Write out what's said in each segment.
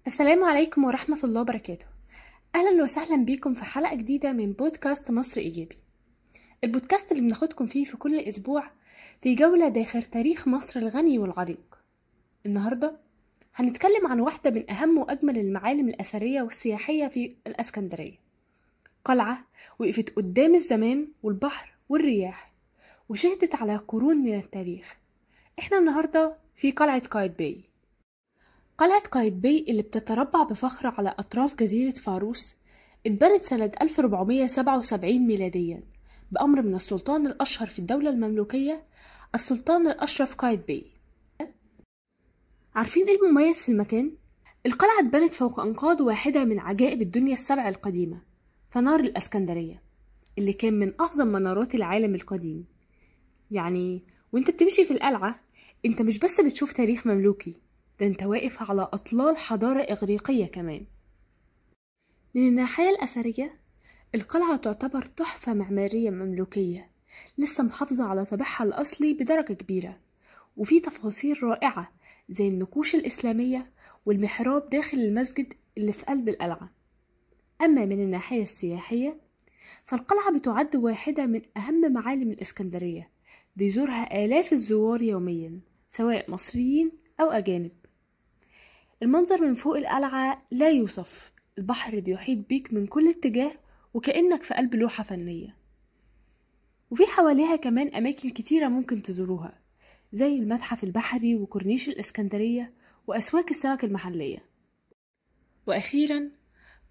السلام عليكم ورحمة الله وبركاته. أهلا وسهلا بيكم في حلقة جديدة من بودكاست مصر إيجابي، البودكاست اللي بناخدكم فيه في كل أسبوع في جولة داخل تاريخ مصر الغني والعريق. النهاردة هنتكلم عن واحدة من أهم وأجمل المعالم الأثرية والسياحية في الإسكندرية، قلعة وقفت قدام الزمان والبحر والرياح وشهدت على قرون من التاريخ. احنا النهاردة في قلعة قايتباي. قلعة قايتباي اللي بتتربع بفخر على أطراف جزيرة فاروس اتبنت سنة 1477 ميلاديا بأمر من السلطان الأشهر في الدولة المملوكية، السلطان الأشرف قايتباي. عارفين ايه المميز في المكان؟ القلعة اتبنت فوق أنقاض واحدة من عجائب الدنيا السبع القديمة، فنار الإسكندرية اللي كان من أعظم منارات العالم القديم. يعني وانت بتمشي في القلعة انت مش بس بتشوف تاريخ مملوكي، ده انت واقف على أطلال حضارة إغريقية كمان. من الناحية الأثرية القلعة تعتبر تحفة معمارية مملوكية لسه محافظة على طابعها الأصلي بدرجة كبيرة، وفي تفاصيل رائعة زي النقوش الإسلامية والمحراب داخل المسجد اللي في قلب القلعة. أما من الناحية السياحية فالقلعة بتعد واحدة من أهم معالم الإسكندرية، بيزورها آلاف الزوار يوميا سواء مصريين أو أجانب. المنظر من فوق القلعة لا يوصف، البحر بيحيط بيك من كل اتجاه وكأنك في قلب لوحة فنية. وفي حواليها كمان أماكن كتيرة ممكن تزوروها زي المتحف البحري وكورنيش الإسكندرية وأسواق السمك المحلية. وأخيرا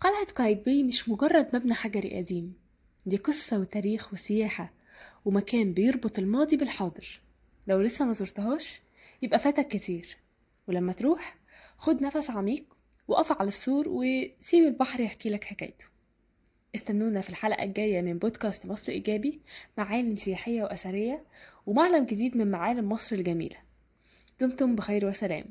قلعة قايتباي مش مجرد مبنى حجري قديم، دي قصة وتاريخ وسياحة ومكان بيربط الماضي بالحاضر. لو لسه ما زرتهاش يبقى فاتك كتير، ولما تروح خد نفس عميق وقف على السور وسيب البحر يحكي لك حكايته. استنونا في الحلقة الجاية من بودكاست مصر إيجابي، معالم سياحية وأثرية ومعلم جديد من معالم مصر الجميلة. دمتم بخير وسلام.